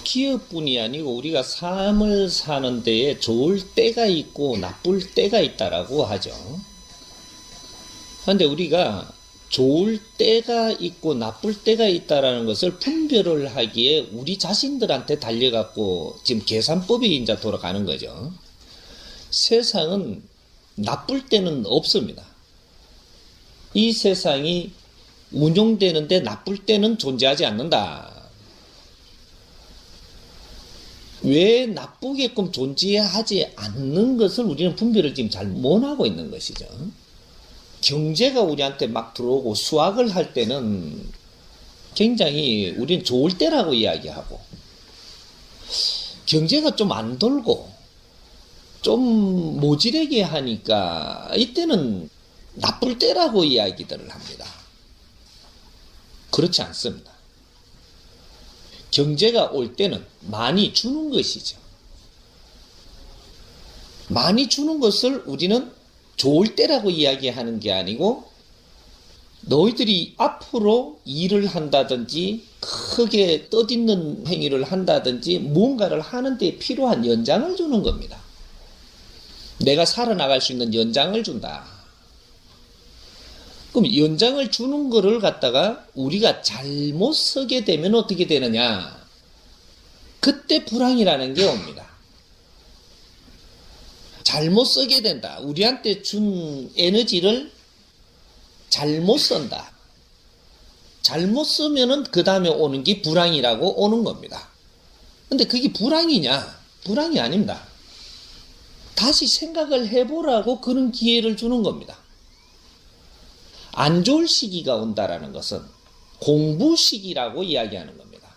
기업뿐이 아니고 우리가 삶을 사는 데에 좋을 때가 있고 나쁠 때가 있다라고 하죠. 그런데 우리가 좋을 때가 있고 나쁠 때가 있다라는 것을 분별을 하기에 우리 자신들한테 달려갖고 지금 계산법이 이제 돌아가는 거죠. 세상은 나쁠 때는 없습니다. 이 세상이 운용되는데 나쁠 때는 존재하지 않는다. 왜 나쁘게끔 존재하지 않는 것을 우리는 분별을 지금 잘 못하고 있는 것이죠. 경제가 우리한테 막 들어오고 수학을 할 때는 굉장히 우리는 좋을 때라고 이야기하고, 경제가 좀 안 돌고 좀 모질하게 하니까 이때는 나쁠 때라고 이야기들을 합니다. 그렇지 않습니다. 경제가 올 때는 많이 주는 것이죠. 많이 주는 것을 우리는 좋을 때라고 이야기하는 게 아니고, 너희들이 앞으로 일을 한다든지 크게 떠딛는 행위를 한다든지 무언가를 하는 데 필요한 연장을 주는 겁니다. 내가 살아나갈 수 있는 연장을 준다. 그럼 연장을 주는 거를 갖다가 우리가 잘못 쓰게 되면 어떻게 되느냐? 그때 불황이라는 게 옵니다. 잘못 쓰게 된다. 우리한테 준 에너지를 잘못 쓴다. 잘못 쓰면은 그 다음에 오는 게 불황이라고 오는 겁니다. 근데 그게 불황이냐? 불황이 아닙니다. 다시 생각을 해보라고 그런 기회를 주는 겁니다. 안 좋을 시기가 온다라는 것은 공부 시기라고 이야기하는 겁니다.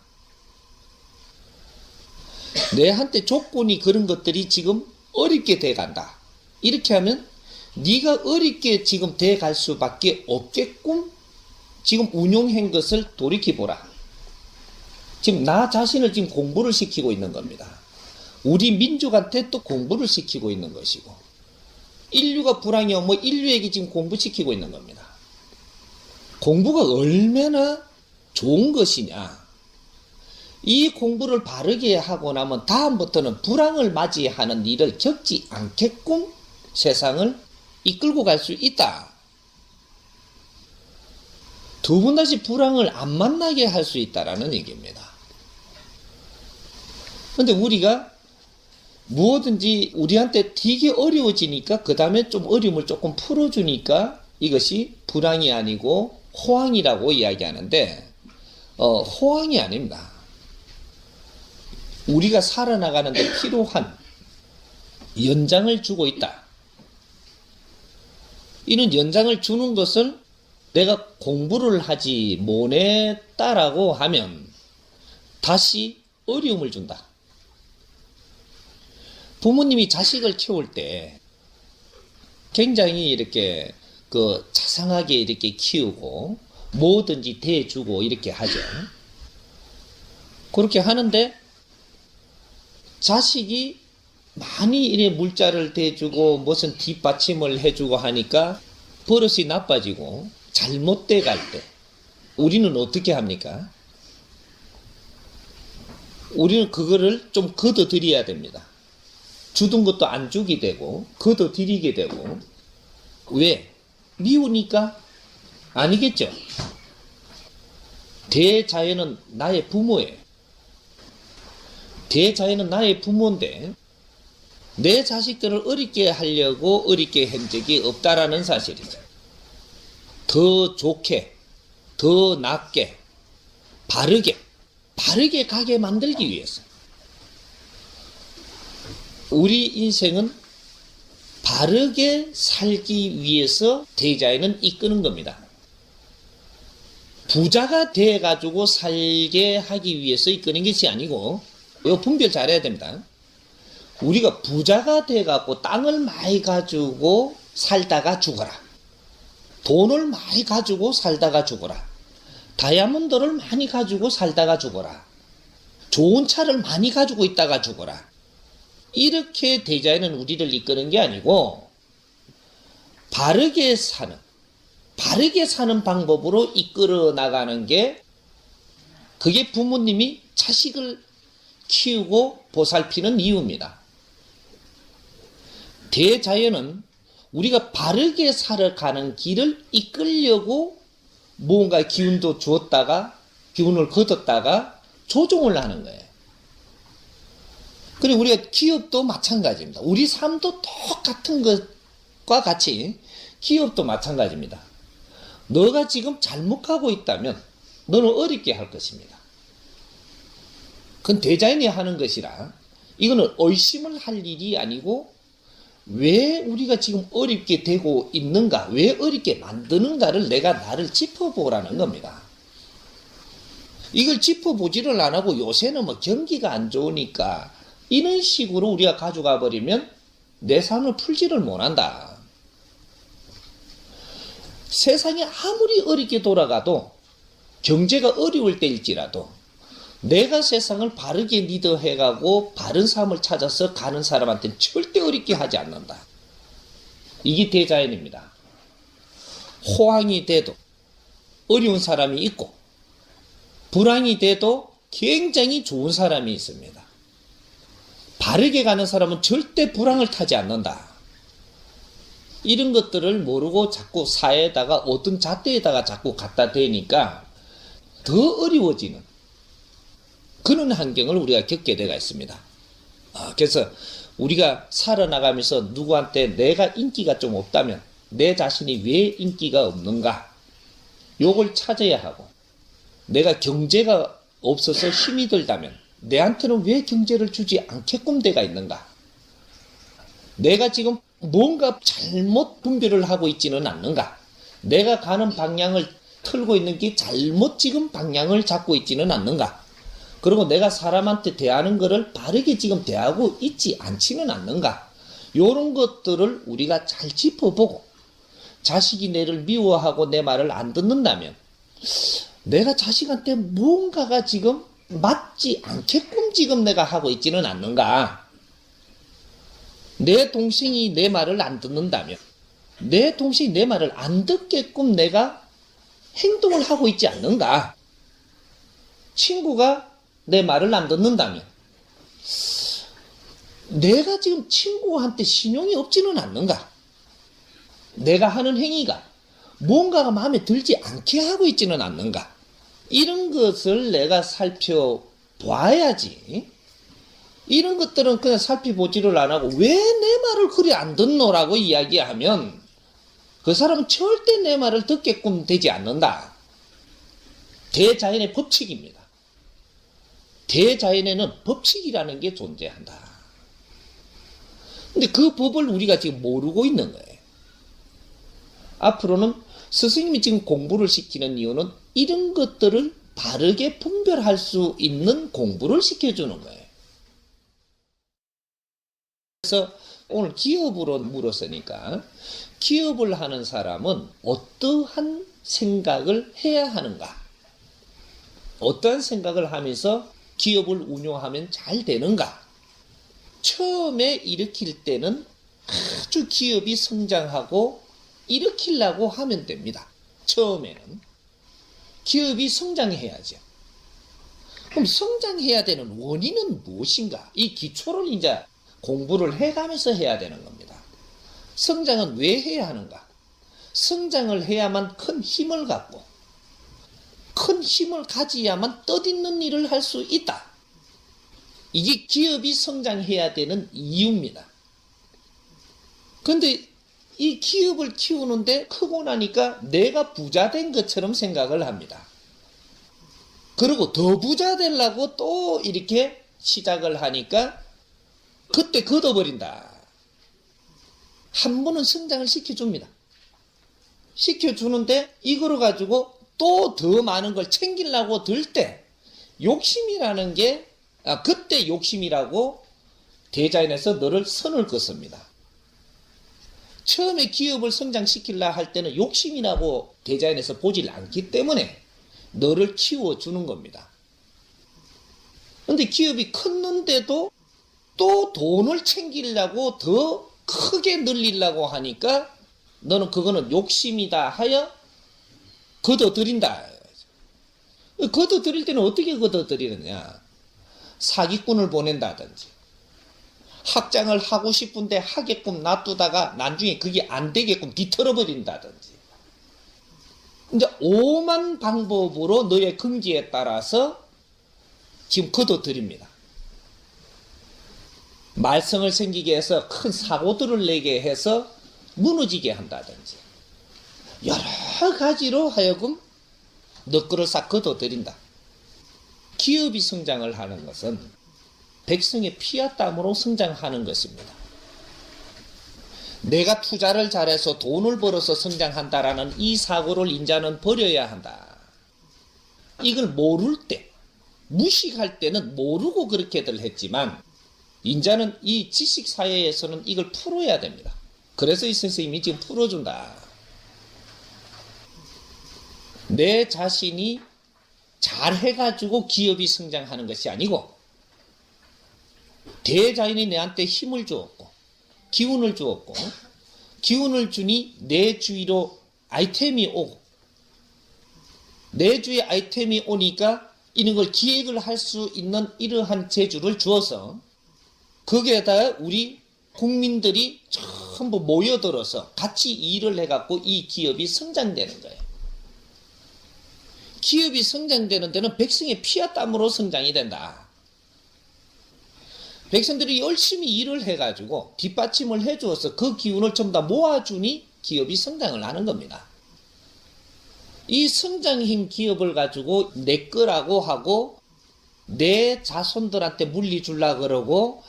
내한테 조건이 그런 것들이 지금 어렵게 돼간다. 이렇게 하면 네가 어렵게 지금 돼갈 수밖에 없겠군. 지금 운용한 것을 돌이켜보라. 지금 나 자신을 지금 공부를 시키고 있는 겁니다. 우리 민족한테 또 공부를 시키고 있는 것이고, 인류가 불황이 오면 인류에게 지금 공부시키고 있는 겁니다. 공부가 얼마나 좋은 것이냐. 이 공부를 바르게 하고 나면 다음부터는 불황을 맞이하는 일을 겪지 않게끔 세상을 이끌고 갈 수 있다. 두 번 다시 불황을 안 만나게 할 수 있다라는 얘기입니다. 그런데 우리가 무엇든지 우리한테 되게 어려워지니까 그 다음에 좀 어려움을 조금 풀어주니까 이것이 불황이 아니고 호황이라고 이야기하는데, 호황이 아닙니다. 우리가 살아나가는 데 필요한 연장을 주고 있다. 이런 연장을 주는 것을 내가 공부를 하지 못했다라고 하면 다시 어려움을 준다. 부모님이 자식을 키울 때 굉장히 이렇게 자상하게 이렇게 키우고 뭐든지 대주고 이렇게 하죠. 그렇게 하는데 자식이 많이 이래 물자를 대주고 무슨 뒷받침을 해주고 하니까 버릇이 나빠지고 잘못돼 갈 때 우리는 어떻게 합니까? 우리는 그거를 좀 걷어들여야 됩니다. 주던 것도 안 주게 되고 걷어들이게 되고. 왜? 미우니까? 아니겠죠. 대자연은 나의 부모예요. 대자연은 나의 부모인데 내 자식들을 어렵게 하려고 어렵게 한 적이 없다라는 사실이죠. 더 좋게, 더 낫게, 바르게 가게 만들기 위해서. 우리 인생은 바르게 살기 위해서 대자연은 이끄는 겁니다. 부자가 돼가지고 살게 하기 위해서 이끄는 것이 아니고, 이거 분별 잘해야 됩니다. 우리가 부자가 돼갖고 땅을 많이 가지고 살다가 죽어라. 돈을 많이 가지고 살다가 죽어라. 다이아몬드를 많이 가지고 살다가 죽어라. 좋은 차를 많이 가지고 있다가 죽어라. 이렇게 대자연은 우리를 이끄는 게 아니고 바르게 사는 방법으로 이끌어 나가는 게, 그게 부모님이 자식을 키우고 보살피는 이유입니다. 대자연은 우리가 바르게 살아가는 길을 이끌려고 뭔가 기운도 주었다가 기운을 거뒀다가 조종을 하는 거예요. 그리고 우리가 기업도 마찬가지입니다. 우리 삶도 똑같은 것과 같이 기업도 마찬가지입니다. 너가 지금 잘못 가고 있다면 너는 어렵게 할 것입니다. 그건 대자연이 하는 것이라 이거는 의심을 할 일이 아니고 왜 우리가 지금 어렵게 되고 있는가, 왜 어렵게 만드는가를 내가 나를 짚어보라는 겁니다. 이걸 짚어보지를 안 하고 요새는 뭐 경기가 안 좋으니까 이런 식으로 우리가 가져가 버리면 내 삶을 풀지를 못한다. 세상이 아무리 어렵게 돌아가도 경제가 어려울 때일지라도 내가 세상을 바르게 리더해가고 바른 삶을 찾아서 가는 사람한테는 절대 어렵게 하지 않는다. 이게 대자연입니다. 호황이 돼도 어려운 사람이 있고 불황이 돼도 굉장히 좋은 사람이 있습니다. 바르게 가는 사람은 절대 불황을 타지 않는다. 이런 것들을 모르고 자꾸 사회에다가 어떤 잣대에다가 자꾸 갖다 대니까 더 어려워지는 그런 환경을 우리가 겪게 되가 있습니다. 그래서 우리가 살아나가면서 누구한테 내가 인기가 좀 없다면 내 자신이 왜 인기가 없는가 요걸 찾아야 하고, 내가 경제가 없어서 힘이 들다면 내한테는 왜 경제를 주지 않게끔 돼가 있는가, 내가 지금 뭔가 잘못 분별을 하고 있지는 않는가, 내가 가는 방향을 틀고 있는 게 잘못 지금 방향을 잡고 있지는 않는가, 그리고 내가 사람한테 대하는 것을 바르게 지금 대하고 있지 않지는 않는가, 요런 것들을 우리가 잘 짚어보고, 자식이 내를 미워하고 내 말을 안 듣는다면 내가 자식한테 뭔가가 지금 맞지 않게끔 지금 내가 하고 있지는 않는가, 내 동생이 내 말을 안 듣는다면 내 동생이 내 말을 안 듣게끔 내가 행동을 하고 있지 않는가, 친구가 내 말을 안 듣는다면 내가 지금 친구한테 신용이 없지는 않는가, 내가 하는 행위가 뭔가가 마음에 들지 않게 하고 있지는 않는가, 이런 것을 내가 살펴봐야지. 이런 것들은 그냥 살펴보지를 안 하고 왜 내 말을 그리 안 듣노라고 이야기하면 그 사람은 절대 내 말을 듣게끔 되지 않는다. 대자연의 법칙입니다. 대자연에는 법칙이라는 게 존재한다. 근데 그 법을 우리가 지금 모르고 있는 거예요. 앞으로는 스승님이 지금 공부를 시키는 이유는 이런 것들을 바르게 분별할 수 있는 공부를 시켜주는 거예요. 그래서 오늘 기업으로 물었으니까 기업을 하는 사람은 어떠한 생각을 해야 하는가, 어떠한 생각을 하면서 기업을 운영하면 잘 되는가. 처음에 일으킬 때는 아주 기업이 성장하고 일으키려고 하면 됩니다. 처음에는 기업이 성장해야죠. 그럼 성장해야 되는 원인은 무엇인가? 이 기초를 이제 공부를 해가면서 해야 되는 겁니다. 성장은 왜 해야 하는가? 성장을 해야만 큰 힘을 갖고 큰 힘을 가져야만 뜻있는 일을 할 수 있다. 이게 기업이 성장해야 되는 이유입니다. 그런데 이 기업을 키우는데 크고 나니까 내가 부자 된 것처럼 생각을 합니다. 그리고 더 부자 되려고 또 이렇게 시작을 하니까 그때 걷어버린다. 한 번은 성장을 시켜줍니다. 시켜주는데 이거를 가지고 또 더 많은 걸 챙기려고 들 때 욕심이라는 게 그때 욕심이라고 대자연에서 너를 선을 긋습니다. 처음에 기업을 성장시키려 할 때는 욕심이라고 대자연에서 보질 않기 때문에 너를 키워주는 겁니다. 그런데 기업이 컸는데도 또 돈을 챙기려고 더 크게 늘리려고 하니까 너는 그거는 욕심이다 하여 걷어들인다. 걷어들일 때는 어떻게 걷어들이느냐? 사기꾼을 보낸다든지, 학장을 하고 싶은데 하게끔 놔두다가 나중에 그게 안 되게끔 뒤틀어버린다든지, 이제 오만 방법으로 너의 긍지에 따라서 지금 거둬들입니다. 말썽을 생기게 해서 큰 사고들을 내게 해서 무너지게 한다든지, 여러 가지로 하여금 너 거를 싹 거둬들인다. 기업이 성장을 하는 것은 백성의 피와 땀으로 성장하는 것입니다. 내가 투자를 잘해서 돈을 벌어서 성장한다라는 이 사고를 인자는 버려야 한다. 이걸 모를 때, 무식할 때는 모르고 그렇게들 했지만 인자는 이 지식사회에서는 이걸 풀어야 됩니다. 그래서 이 선생님이 지금 풀어준다. 내 자신이 잘해가지고 기업이 성장하는 것이 아니고, 대자연이 내한테 힘을 주었고 기운을 주었고, 기운을 주니 내 주위로 아이템이 오고, 내 주위에 아이템이 오니까 이런 걸 기획을 할 수 있는 이러한 재주를 주어서 거기에다가 우리 국민들이 전부 모여들어서 같이 일을 해갖고 이 기업이 성장되는 거예요. 기업이 성장되는 데는 백성의 피와 땀으로 성장이 된다. 백성들이 열심히 일을 해가지고 뒷받침을 해주어서 그 기운을 전부 다 모아주니 기업이 성장을 하는 겁니다. 이 성장형 기업을 가지고 내 거라고 하고 내 자손들한테 물리 줄라 그러고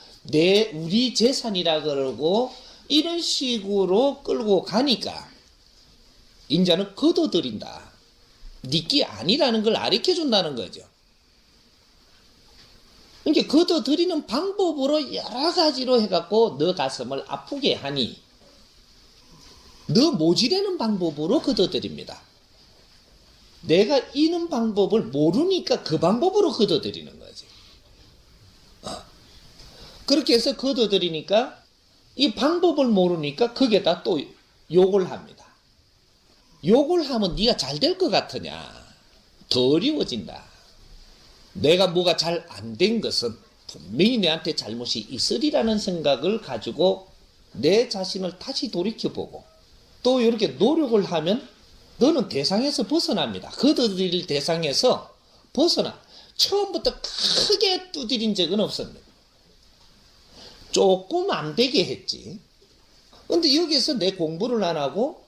우리 재산이라 그러고 이런 식으로 끌고 가니까 인자는 거둬들인다. 니끼 아니라는 걸 가르쳐준다는 거죠. 그러니까 거둬들이는 방법으로 여러 가지로 해갖고 너 가슴을 아프게 하니 너 모지라는 방법으로 거둬들입니다. 내가 이는 방법을 모르니까 그 방법으로 거둬들이는 거지. 그렇게 해서 거둬들이니까 이 방법을 모르니까 거기에다 또 욕을 합니다. 욕을 하면 네가 잘 될 것 같으냐? 더 어려워진다. 내가 뭐가 잘 안 된 것은 분명히 내한테 잘못이 있으리라는 생각을 가지고 내 자신을 다시 돌이켜보고 또 이렇게 노력을 하면 너는 대상에서 벗어납니다. 거둬들일 대상에서 벗어나. 처음부터 크게 두드린 적은 없습니다. 조금 안 되게 했지. 근데 여기서 내 공부를 안 하고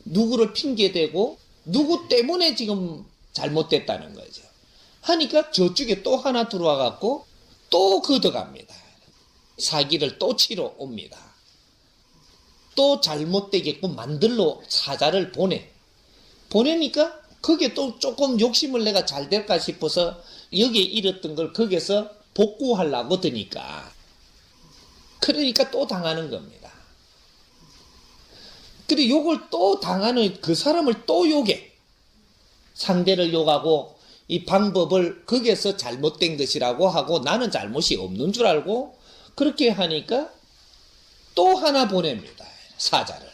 누구를 핑계대고 누구 때문에 지금 잘못됐다는 거죠. 하니까 저쪽에 또 하나 들어와 갖고 또 걷어갑니다. 사기를 또 치러 옵니다. 또 잘못되게끔 만들러 사자를 보내니까 거기에 또 조금 욕심을 내가 잘 될까 싶어서 여기에 잃었던 걸 거기서 복구하려고 드니까 그러니까 또 당하는 겁니다. 그리고 욕을 또 당하는 그 사람을 또 욕해. 상대를 욕하고 이 방법을 거기에서 잘못된 것이라고 하고 나는 잘못이 없는 줄 알고 그렇게 하니까 또 하나 보냅니다. 사자를.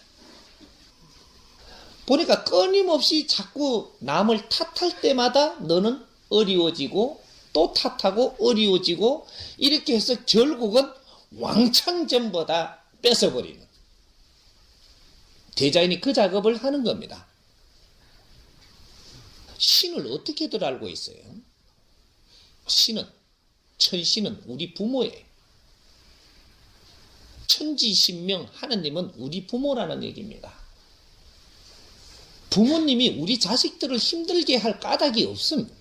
보니까 끊임없이 자꾸 남을 탓할 때마다 너는 어려워지고 또 탓하고 어려워지고 이렇게 해서 결국은 왕창 전부 다 뺏어버리는 대자연이 그 작업을 하는 겁니다. 신을 어떻게들 알고 있어요? 천신은 우리 부모예요. 천지신명 하느님은 우리 부모라는 얘기입니다. 부모님이 우리 자식들을 힘들게 할 까닭이 없습니다.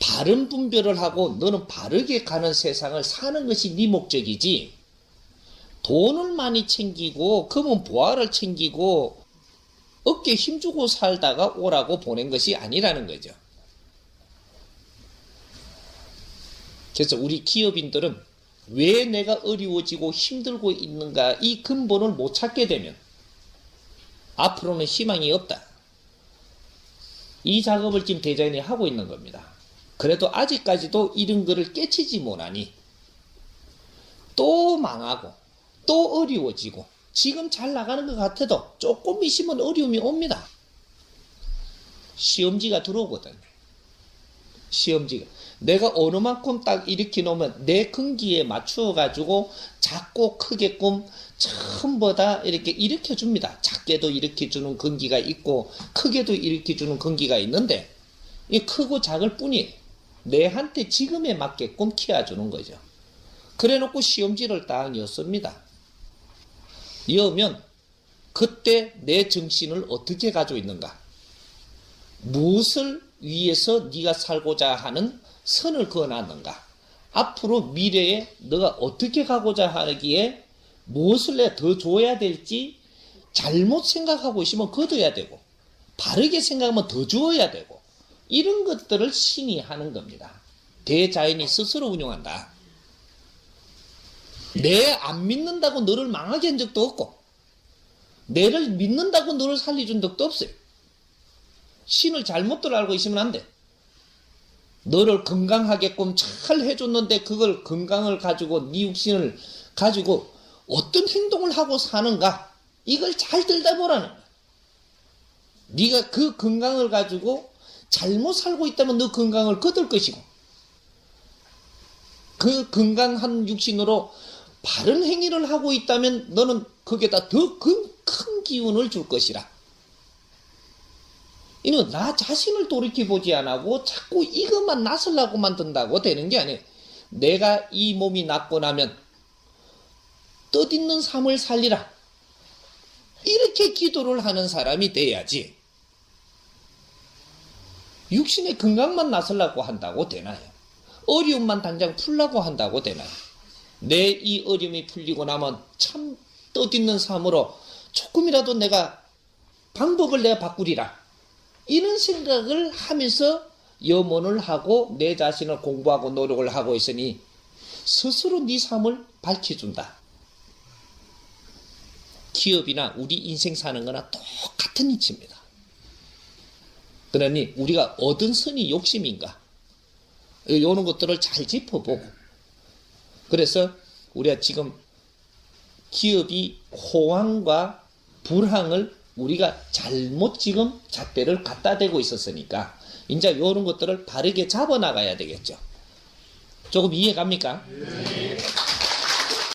바른 분별을 하고 너는 바르게 가는 세상을 사는 것이 네 목적이지 돈을 많이 챙기고 금은 보화를 챙기고 어깨에 힘주고 살다가 오라고 보낸 것이 아니라는 거죠. 그래서 우리 기업인들은 왜 내가 어려워지고 힘들고 있는가 이 근본을 못 찾게 되면 앞으로는 희망이 없다. 이 작업을 지금 대자연이 하고 있는 겁니다. 그래도 아직까지도 이런 거를 깨치지 못하니 또 망하고 또 어려워지고 지금 잘 나가는 것 같아도 조금 있으면 어려움이 옵니다. 시험지가 들어오거든요. 시험지가. 내가 어느 만큼 딱 이렇게 놓으면 내 근기에 맞추어 가지고 작고 크게끔 전부 다 이렇게 일으켜 줍니다. 작게도 일으켜 주는 근기가 있고 크게도 일으켜 주는 근기가 있는데 이 크고 작을 뿐이에요. 내한테 지금에 맞게끔 키워주는 거죠. 그래 놓고 시험지를 딱 였습니다. 여면 그때 내 정신을 어떻게 가지고 있는가? 무엇을 위해서 네가 살고자 하는 선을 그어놨는가? 앞으로 미래에 너가 어떻게 가고자 하기에 무엇을 내가 더 줘야 될지 잘못 생각하고 있으면 거둬야 되고 바르게 생각하면 더 주어야 되고 이런 것들을 신이 하는 겁니다. 대자연이 스스로 운용한다. 내 안 믿는다고 너를 망하게 한 적도 없고 내를 믿는다고 너를 살려준 적도 없어요. 신을 잘못들 알고 있으면 안 돼. 너를 건강하게끔 잘 해줬는데 그걸 건강을 가지고 네 육신을 가지고 어떤 행동을 하고 사는가 이걸 잘 들여다보라는 거야. 네가 그 건강을 가지고 잘못 살고 있다면 너 건강을 거둘 것이고 그 건강한 육신으로 바른 행위를 하고 있다면 너는 거기에다 더 큰 기운을 줄 것이라. 이는 나 자신을 돌이켜보지 않고 자꾸 이것만 나서려고 만든다고 되는 게 아니에요. 내가 이 몸이 낫고 나면 뜻있는 삶을 살리라. 이렇게 기도를 하는 사람이 돼야지. 육신의 건강만 나서려고 한다고 되나요? 어려움만 당장 풀려고 한다고 되나요? 내 이 어려움이 풀리고 나면 참 뜻있는 삶으로 조금이라도 내가 방법을 내가 바꾸리라. 이런 생각을 하면서 염원을 하고 내 자신을 공부하고 노력을 하고 있으니 스스로 네 삶을 밝혀준다. 기업이나 우리 인생 사는 거나 똑같은 이치입니다. 그러니 우리가 얻은 선이 욕심인가? 이런 것들을 잘 짚어보고 그래서 우리가 지금 기업이 호황과 불황을 우리가 잘못 지금 잣대를 갖다 대고 있었으니까 이제 이런 것들을 바르게 잡아나가야 되겠죠. 조금 이해 갑니까? 네.